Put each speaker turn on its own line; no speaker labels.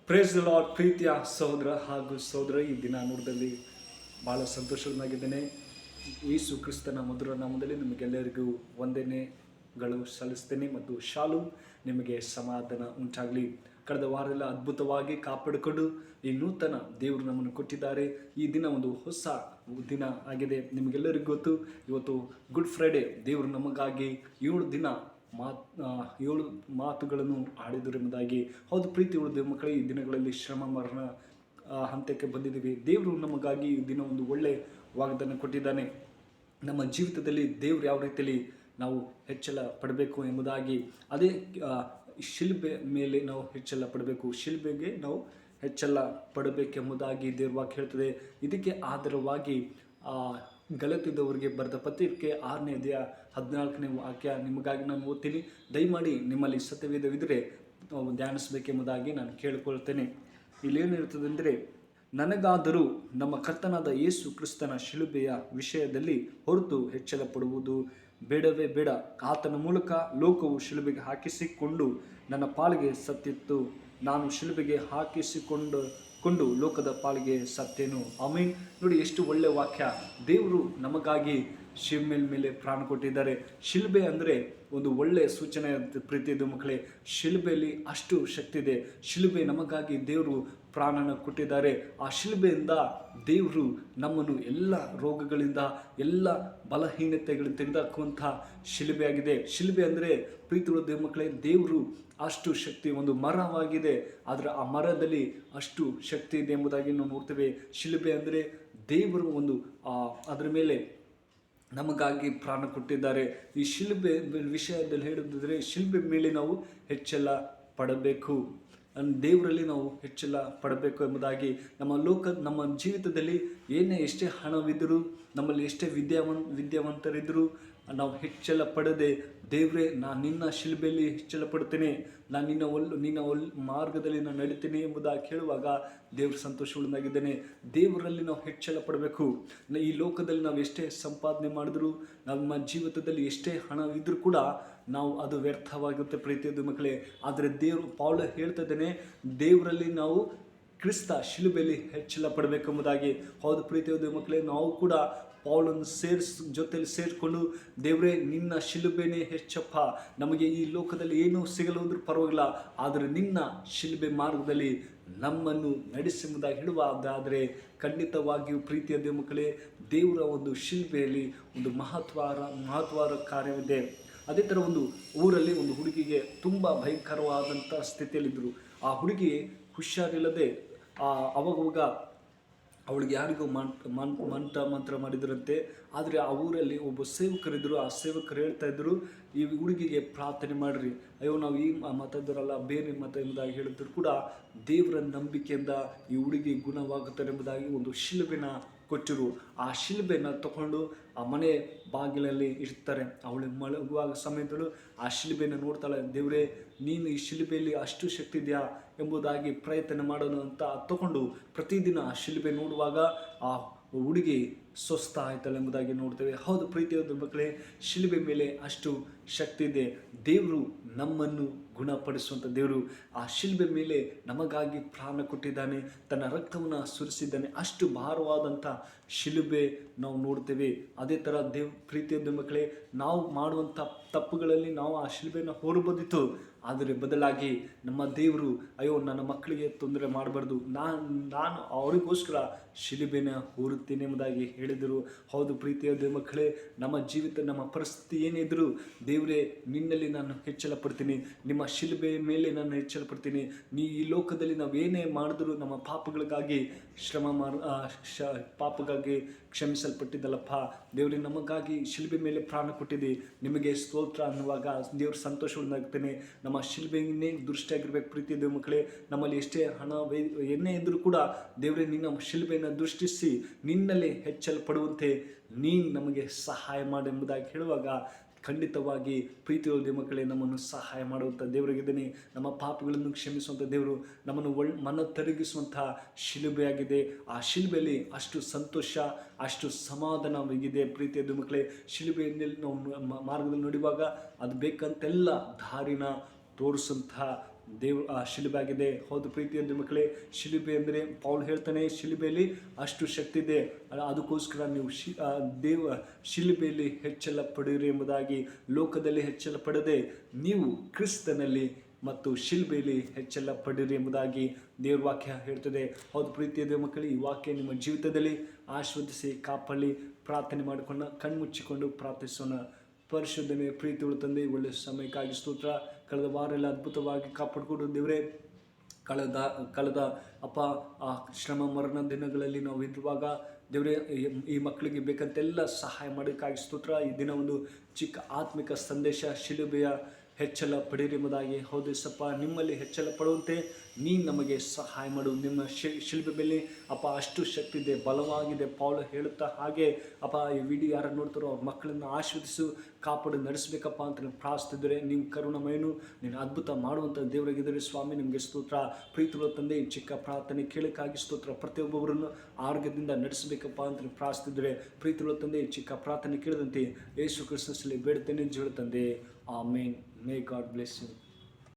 Praise the lord. ಪ್ರೀತಿಯ ಸಹೋದರ ಹಾಗೂ ಸಹೋದರ, ಈ ದಿನ ನೋಡದಲ್ಲಿ ಭಾಳ ಸಂತೋಷವಾಗಿದ್ದೇನೆ. ಯೇಸು ಕ್ರಿಸ್ತನ ಮಧುರ ನಾಮದಲ್ಲಿ ನಿಮಗೆಲ್ಲರಿಗೂ ವಂದನೆಗಳು ಸಲ್ಲಿಸ್ತೇನೆ ಮತ್ತು ಶಾಲು ನಿಮಗೆ ಸಮಾಧಾನ ಉಂಟಾಗಲಿ. ಕಳೆದ ವಾರದಲ್ಲಿ ಅದ್ಭುತವಾಗಿ ಕಾಪಾಡಿಕೊಂಡು ಈ ನೂತನ ದೇವರು ನಮ್ಮನ್ನು ಕೊಟ್ಟಿದ್ದಾರೆ. ಈ ದಿನ ಒಂದು ಹೊಸ ದಿನ ಆಗಿದೆ. ನಿಮಗೆಲ್ಲರಿಗೂ ಗೊತ್ತು, ಇವತ್ತು ಗುಡ್ ಫ್ರೈಡೇ. ದೇವರು ನಮಗಾಗಿ 7 ದಿನ 7 ಮಾತುಗಳನ್ನು ಆಡಿದರು ಎಂಬುದಾಗಿ. ಹೌದು ಪ್ರೀತಿ ಉಳಿದ ಮಕ್ಕಳೇ, ಈ ದಿನಗಳಲ್ಲಿ ಶ್ರಮ ಮರಣ ಹಂತಕ್ಕೆ ಬಂದಿದ್ದೀವಿ. ದೇವರು ನಮಗಾಗಿ ಈ ದಿನ ಒಂದು ಒಳ್ಳೆಯ ವಾಗ್ದಾನ ಕೊಟ್ಟಿದ್ದಾನೆ. ನಮ್ಮ ಜೀವಿತದಲ್ಲಿ ದೇವರು ಯಾವ ರೀತಿಯಲ್ಲಿ ನಾವು ಹೆಚ್ಚಳ ಪಡಬೇಕು ಎಂಬುದಾಗಿ, ಅದೇ ಶಿಲ್ಬೆ ಮೇಲೆ ನಾವು ಹೆಚ್ಚಳ ಪಡಬೇಕು, ಶಿಲ್ಬೆಗೆ ನಾವು ಹೆಚ್ಚಳ ಪಡಬೇಕೆಂಬುದಾಗಿ ದೇವ್ರ ವಾಕ್ಯ ಹೇಳ್ತದೆ. ಇದಕ್ಕೆ ಆಧಾರವಾಗಿ ಗಲಾತ್ಯದವರಿಗೆ ಬರೆದ ಪತ್ರಿಕೆ 6ನೇ ಅಧ್ಯಾಯ 14ನೇ ವಾಕ್ಯ ನಿಮಗಾಗಿ ನಾನು ಓದ್ತೀನಿ. ದಯಮಾಡಿ ನಿಮ್ಮಲ್ಲಿ ಸತ್ಯವೇದವಿದ್ದರೆ ಧ್ಯಾನಿಸಬೇಕೆಂಬುದಾಗಿ ನಾನು ಕೇಳಿಕೊಳ್ತೇನೆ. ಇಲ್ಲೇನಿರ್ತದೆ ಅಂದರೆ, ನನಗಾದರೂ ನಮ್ಮ ಕರ್ತನಾದ ಯೇಸು ಕ್ರಿಸ್ತನ ಶಿಲುಬೆಯ ವಿಷಯದಲ್ಲಿ ಹೊರತು ಹೆಚ್ಚಳ ಪಡುವುದು ಬೇಡವೇ ಬೇಡ. ಆತನ ಮೂಲಕ ಲೋಕವು ಶಿಲುಬೆಗೆ ಹಾಕಿಸಿಕೊಂಡು ನನ್ನ ಪಾಲಿಗೆ ಸತ್ತಿತ್ತು. ನಾನು ಶಿಲುಬೆಗೆ ಹಾಕಿಸಿಕೊಂಡು ಲೋಕದ ಪಾಲಿಗೆ ಸತ್ತೇನು. ಆಮೀನ್. ನೋಡಿ, ಎಷ್ಟು ಒಳ್ಳೆಯ ವಾಕ್ಯ. ದೇವರು ನಮಗಾಗಿ ಶಿಲ್ಬೆ ಮೇಲೆ ಪ್ರಾಣ ಕೊಟ್ಟಿದ್ದಾರೆ. ಶಿಲ್ಬೆ ಅಂದರೆ ಒಂದು ಒಳ್ಳೆಯ ಸೂಚನೆ. ಪ್ರೀತಿಯ ಮಕ್ಕಳೇ, ಶಿಲ್ಬೆಯಲ್ಲಿ ಅಷ್ಟು ಶಕ್ತಿ ಇದೆ. ಶಿಲ್ಬೆ ನಮಗಾಗಿ ದೇವರು ಪ್ರಾಣನ ಕೊಟ್ಟಿದ್ದಾರೆ. ಆ ಶಿಲ್ಬೆಯಿಂದ ದೇವರು ನಮ್ಮನ್ನು ಎಲ್ಲ ರೋಗಗಳಿಂದ, ಎಲ್ಲ ಬಲಹೀನತೆಗಳಿಂದ ತೆಗೆದುಹಾಕುವಂಥ ಶಿಲ್ಬೆ ಆಗಿದೆ. ಶಿಲ್ಬೆ ಅಂದರೆ ಪ್ರೀತಿಯುಳ್ಳ ದೇವ ಮಕ್ಕಳೇ, ದೇವರು ಅಷ್ಟು ಶಕ್ತಿ, ಒಂದು ಮರವಾಗಿದೆ, ಆದರೆ ಆ ಮರದಲ್ಲಿ ಅಷ್ಟು ಶಕ್ತಿ ಇದೆ ಎಂಬುದಾಗಿ ನಾವು ನೋಡ್ತೇವೆ. ಶಿಲ್ಬೆ ಅಂದರೆ ದೇವರು ಒಂದು ಅದರ ಮೇಲೆ ನಮಗಾಗಿ ಪ್ರಾಣ ಕೊಟ್ಟಿದ್ದಾರೆ. ಈ ಶಿಲ್ಬೆ ವಿಷಯದಲ್ಲಿ ಹೇಳುವುದಾದರೆ, ಶಿಲ್ಬೆ ಮೇಲೆ ನಾವು ಹೆಚ್ಚಳ ಪಡಬೇಕು, ದೇವರಲ್ಲಿ ನಾವು ಹೆಚ್ಚಳ ಪಡಬೇಕು ಎಂಬುದಾಗಿ. ನಮ್ಮ ಜೀವಿತದಲ್ಲಿ ಎಷ್ಟೇ ಹಣವಿದ್ದರೂ, ನಮ್ಮಲ್ಲಿ ಎಷ್ಟೇ ವಿದ್ಯಾವಂತರಿದ್ದರೂ ನಾವು ಹೆಚ್ಚಳ ಪಡದೆ, ದೇವರೇ ನಾನು ನಿನ್ನ ಶಿಲ್ಬೆಯಲ್ಲಿ ಹೆಚ್ಚಳ ಪಡ್ತೇನೆ, ನಾನು ನಿನ್ನ ಮಾರ್ಗದಲ್ಲಿ ನಾನು ನಡೀತೀನಿ ಎಂಬುದಾಗಿ ಹೇಳುವಾಗ ದೇವ್ರ ಸಂತೋಷವುಳ್ಳನಾಗಿದ್ದೇನೆ. ದೇವರಲ್ಲಿ ನಾವು ಹೆಚ್ಚಳ ಪಡಬೇಕು. ಈ ಲೋಕದಲ್ಲಿ ನಾವು ಎಷ್ಟೇ ಸಂಪಾದನೆ ಮಾಡಿದ್ರು, ನಮ್ಮ ಜೀವಿತದಲ್ಲಿ ಎಷ್ಟೇ ಹಣವಿದ್ರೂ ಕೂಡ ನಾವು ಅದು ವ್ಯರ್ಥವಾಗುತ್ತೆ ಪ್ರೀತಿಯ ಮಕ್ಕಳೇ. ಆದರೆ ಪೌಲ ಹೇಳ್ತಾ ಇದ್ದೇನೆ, ದೇವರಲ್ಲಿ ನಾವು ಕ್ರಿಸ್ತ ಶಿಲುಬೆಯಲ್ಲಿ ಹೆಚ್ಚಳ ಪಡಬೇಕೆಂಬುದಾಗಿ. ಹೌದು ಪ್ರೀತಿಯ ಮಕ್ಕಳೇ, ನಾವು ಕೂಡ ಪೌಲನ್ನು ಜೊತೆಯಲ್ಲಿ ಸೇರಿಕೊಂಡು, ದೇವರೇ ನಿನ್ನ ಶಿಲುಬೆನೇ ಹೆಚ್ಚಪ್ಪ, ನಮಗೆ ಈ ಲೋಕದಲ್ಲಿ ಏನೂ ಸಿಗಲೋದ್ರೂ ಪರವಾಗಿಲ್ಲ, ಆದರೆ ನಿನ್ನ ಶಿಲುಬೆ ಮಾರ್ಗದಲ್ಲಿ ನಮ್ಮನ್ನು ನಡೆಸೆಂಬುದಾಗಿ ಹೇಳುವುದಾದರೆ, ಖಂಡಿತವಾಗಿಯೂ ಪ್ರೀತಿಯ ದೇವ ಮಕ್ಕಳೇ, ದೇವರ ಒಂದು ಶಿಲುಬೆಯಲ್ಲಿ ಒಂದು ಮಹತ್ವದ ಕಾರ್ಯವಿದೆ. ಅದೇ ಥರ ಒಂದು ಊರಲ್ಲಿ ಒಂದು ಹುಡುಗಿಗೆ ತುಂಬ ಭಯಂಕರವಾದಂಥ ಸ್ಥಿತಿಯಲ್ಲಿದ್ದರು. ಆ ಹುಡುಗಿ ಹುಷಾರಿಲ್ಲದೆ ಅವಾಗವಾಗ ಅವಳಿಗೆ ಯಾರಿಗೂ ಮಂತ್ರ ಮಾಡಿದ್ರಂತೆ. ಆದರೆ ಆ ಊರಲ್ಲಿ ಒಬ್ಬ ಸೇವಕರಿದ್ದರು. ಆ ಸೇವಕರು ಹೇಳ್ತಾ ಇದ್ದರು, ಈ ಹುಡುಗಿಗೆ ಪ್ರಾರ್ಥನೆ ಮಾಡಿರಿ. ಅಯ್ಯೋ, ನಾವು ಈ ಮತದವರಲ್ಲ, ಬೇರೆ ಮತ ಎಂಬುದಾಗಿ ಹೇಳಿದ್ರು ಕೂಡ ದೇವರ ನಂಬಿಕೆಯಿಂದ ಈ ಹುಡುಗಿ ಗುಣವಾಗುತ್ತಾರೆ ಎಂಬುದಾಗಿ ಒಂದು ಶಿಲುಬೆನ ಕೊಟ್ಟರು. ಆ ಶಿಲುಬೆನ ತಗೊಂಡು ಆ ಮನೆ ಬಾಗಿಲಲ್ಲಿ ಇರ್ತಾರೆ. ಅವಳು ಮಲಗುವಾಗ ಸಮಯದಲ್ಲೂ ಆ ಶಿಲುಬೆನ ನೋಡ್ತಾಳೆ. ದೇವರೇ, ನೀನು ಈ ಶಿಲುಬೆಯಲ್ಲಿ ಅಷ್ಟು ಶಕ್ತಿ ಇದೆಯಾ ಎಂಬುದಾಗಿ ಪ್ರಯತ್ನ ಮಾಡೋಣ ಅಂತ ತಗೊಂಡು ಪ್ರತಿದಿನ ಆ ಶಿಲುಬೆ ನೋಡುವಾಗ ಆ ಹುಡುಗಿ ಸ್ವಸ್ಥ ಆಯ್ತಾಳೆ ಎಂಬುದಾಗಿ ನೋಡ್ತೇವೆ. ಹೌದು ಪ್ರೀತಿಯ ಮಕ್ಕಳೇ, ಶಿಲುಬೆ ಮೇಲೆ ಅಷ್ಟು ಶಕ್ತಿ ಇದೆ. ದೇವರು ನಮ್ಮನ್ನು ಗುಣಪಡಿಸುವಂಥ ದೇವರು. ಆ ಶಿಲುಬೆ ಮೇಲೆ ನಮಗಾಗಿ ಪ್ರಾಣ ಕೊಟ್ಟಿದ್ದಾನೆ, ತನ್ನ ರಕ್ತವನ್ನು ಸುರಿಸಿದ್ದಾನೆ. ಅಷ್ಟು ಭಾರವಾದಂಥ ಶಿಲುಬೆ ನಾವು ನೋಡ್ತೇವೆ. ಅದೇ ಥರ ಪ್ರೀತಿಯ ಮಕ್ಕಳೇ, ನಾವು ಮಾಡುವಂಥ ತಪ್ಪುಗಳಲ್ಲಿ ನಾವು ಆ ಶಿಲುಬೆಯನ್ನು ಹೊರಬದಿತು. ಆದರೆ ಬದಲಾಗಿ ನಮ್ಮ ದೇವರು, ಅಯ್ಯೋ ನನ್ನ ಮಕ್ಕಳಿಗೆ ತೊಂದರೆ ಮಾಡಬಾರ್ದು, ನಾನು ಅವರಿಗೋಸ್ಕರ ಶಿಲುಬೆನ ಹೊರುತ್ತೇನೆ ಎಂಬುದಾಗಿ ಹೇಳಿದರು. ಹೌದು ಪ್ರೀತಿಯ ದೇವ ಮಕ್ಕಳೇ, ನಮ್ಮ ಜೀವಿತ, ನಮ್ಮ ಪರಿಸ್ಥಿತಿ ಏನಿದ್ರು, ದೇವರೇ ನಿನ್ನಲ್ಲಿ ನಾನು ಹೆಚ್ಚಳ ಪಡ್ತೀನಿ, ನಿಮ್ಮ ಶಿಲುಬೆ ಮೇಲೆ ನಾನು ಹೆಚ್ಚಳ ಪಡ್ತೀನಿ. ಈ ಲೋಕದಲ್ಲಿ ನಾವು ಏನೇ ಮಾಡಿದ್ರು ನಮ್ಮ ಪಾಪಗಳಿಗಾಗಿ ಪಾಪಗಾಗಿ ಕ್ಷಮಿಸಲ್ಪಟ್ಟಿದ್ದಲ್ಲಪ್ಪ. ದೇವರೇ, ನಮಗಾಗಿ ಶಿಲುಬೆ ಮೇಲೆ ಪ್ರಾಣ ಕೊಟ್ಟಿದ್ದಿ, ನಿಮಗೆ ಸ್ತೋತ್ರ ಅನ್ನುವಾಗ ದೇವ್ರ ಸಂತೋಷವನ್ನಾಗ್ತೇನೆ. ನಮ್ಮ ಶಿಲುಬೆಯನ್ನೇ ದೃಷ್ಟಿಯಾಗಿರ್ಬೇಕು ಪ್ರೀತಿಯ ದೇವ ಮಕ್ಕಳೇ. ನಮ್ಮಲ್ಲಿ ಎಷ್ಟೇ ಹಣ ಎಣ್ಣೆ ಇದ್ದರೂ ಕೂಡ ದೇವರೇ, ನಿನ್ನ ಶಿಲುಬೆಯನ್ನು ದೃಷ್ಟಿಸಿ ನಿನ್ನಲ್ಲಿ ಹೆಚ್ಚಳ ಪಡುವಂತೆ ನೀನು ನಮಗೆ ಸಹಾಯ ಮಾಡೆಂಬುದಾಗಿ ಹೇಳುವಾಗ ಖಂಡಿತವಾಗಿ ಪ್ರೀತಿಯ ದೇವ ಮಕ್ಕಳೇ, ನಮ್ಮನ್ನು ಸಹಾಯ ಮಾಡುವಂಥ ದೇವರಾಗಿದ್ದೇನೆ. ನಮ್ಮ ಪಾಪಗಳನ್ನು ಕ್ಷಮಿಸುವಂಥ ದೇವರು, ನಮ್ಮನ್ನು ಮನ ತರಗಿಸುವಂಥ ಶಿಲುಬೆಯಾಗಿದೆ. ಆ ಶಿಲುಬೆಯಲ್ಲಿ ಅಷ್ಟು ಸಂತೋಷ, ಅಷ್ಟು ಸಮಾಧಾನವಾಗಿದೆ ಪ್ರೀತಿಯ ದೇವ ಮಕ್ಕಳೇ. ಶಿಲುಬೆಯಲ್ಲಿ ನಾವು ಮಾರ್ಗದಲ್ಲಿ ನೋಡುವಾಗ ಅದು ಬೇಕಂತೆಲ್ಲ ದಾರಿನ ತೋರಿಸುವಂಥ ಶಿಲುಬೆ ಆಗಿದೆ. ಹೌದು ಪ್ರೀತಿಯ ಮಕ್ಕಳೇ, ಶಿಲುಬೆ ಅಂದರೆ ಪೌಲ್ ಹೇಳ್ತಾನೆ, ಶಿಲುಬೆಯಲ್ಲಿ ಅಷ್ಟು ಶಕ್ತಿ ಇದೆ, ಅದಕ್ಕೋಸ್ಕರ ನೀವು ಶಿಲುಬೆಯಲ್ಲಿ ಹೆಚ್ಚಳ ಪಡೆಯಿರಿ ಎಂಬುದಾಗಿ, ಲೋಕದಲ್ಲಿ ಹೆಚ್ಚಳ ಪಡೆದೇ ನೀವು ಕ್ರಿಸ್ತನಲ್ಲಿ ಮತ್ತು ಶಿಲುಬೆಯಲ್ಲಿ ಹೆಚ್ಚಳ ಪಡೆಯಿರಿ ಎಂಬುದಾಗಿ ದೇವ್ರ ವಾಕ್ಯ ಹೇಳ್ತದೆ. ಹೌದು ಪ್ರೀತಿಯ ದೇವ ಮಕ್ಕಳೇ, ಈ ವಾಕ್ಯ ನಿಮ್ಮ ಜೀವಿತದಲ್ಲಿ ಆಶೀರ್ವದಿಸಿ ಕಾಪಾಡಲಿ. ಪ್ರಾರ್ಥನೆ ಮಾಡಿಕೊಂಡು ಕಣ್ಮುಚ್ಚಿಕೊಂಡು ಪ್ರಾರ್ಥಿಸೋಣ. ಪರಿಶುದ್ಧನೇ ಪ್ರೀತಿಯುಳ್ಳ ತಂದೆ, ಒಳ್ಳೆಯ ಸಮಯಕ್ಕಾಗಿ ಸ್ತೋತ್ರ. ಕಳೆದ ವಾರ ಎಲ್ಲ ಅದ್ಭುತವಾಗಿ ಕಾಪಾಡಿಕೊಂಡು ದೇವರೇ, ಕಳೆದ ಅಪ್ಪ ಆ ಶ್ರಮ ಮರಣ ದಿನಗಳಲ್ಲಿ ನಾವು ಇರುವಾಗ ದೇವರೇ, ಈ ಮಕ್ಕಳಿಗೆ ಬೇಕಂತೆಲ್ಲ ಸಹಾಯ ಮಾಡೋಕ್ಕಾಗಿ ಸ್ತೋತ್ರ. ಈ ದಿನ ಒಂದು ಚಿಕ್ಕ ಆತ್ಮಿಕ ಸಂದೇಶ, ಶಿಲುಬೆಯ ಹೆಚ್ಚಳ ಪಡೆಯಿರಿ ಎಂಬುದಾಗಿ. ಹೌದು ಸಪ್ಪ, ನಿಮ್ಮಲ್ಲಿ ಹೆಚ್ಚಳ ಪಡುವಂತೆ ನೀನು ನಮಗೆ ಸಹಾಯ ಮಾಡು. ನಿಮ್ಮ ಶಿಲುಬೆ ಮೇಲೆ ಅಪ್ಪ ಅಷ್ಟು ಶಕ್ತಿ ಇದೆ, ಬಲವಾಗಿದೆ. ಪೌಲ್ ಹೇಳುತ್ತಾ ಹಾಗೆ ಅಪ್ಪ, ಈ ವಿಡಿಯೋ ಯಾರು ನೋಡ್ತಾರೋ ಅವ್ರ ಮಕ್ಕಳನ್ನು ಆಶೀರ್ವದಿಸು, ಕಾಪಾಡು, ನಡೆಸಬೇಕಪ್ಪ ಅಂತ ನೀವು ಪ್ರಾರ್ಥಿಸಿದರೆ, ನೀವು ಕರುಣಮಯನು, ನೀನು ಅದ್ಭುತ ಮಾಡುವಂಥ ದೇವರಾಗಿದ್ದರೆ ಸ್ವಾಮಿ, ನಿಮಗೆ ಸ್ತೋತ್ರ. ಪ್ರೀತಿಗಳ ತಂದೆ, ಈ ಚಿಕ್ಕ ಪ್ರಾರ್ಥನೆ ಕೇಳಕ್ಕಾಗಿ ಸ್ತೋತ್ರ. ಪ್ರತಿಯೊಬ್ಬೊಬ್ಬರನ್ನು ಆರೋಗ್ಯದಿಂದ ನಡೆಸಬೇಕಪ್ಪ ಅಂತ ನೀವು ಪ್ರಾರ್ಥಿಸಿದರೆ, ಪ್ರೀತಿಗಳ ತಂದೆ, ಈ ಚಿಕ್ಕ ಪ್ರಾರ್ಥನೆ ಕೇಳಿದಂತೆ ಯೇಸು ಕ್ರಿಸ್ತನಲ್ಲಿ ಬೇಡ್ತೇನೆ ಜೀವ ತಂದೆ, ಆಮೇನ್. May God bless you.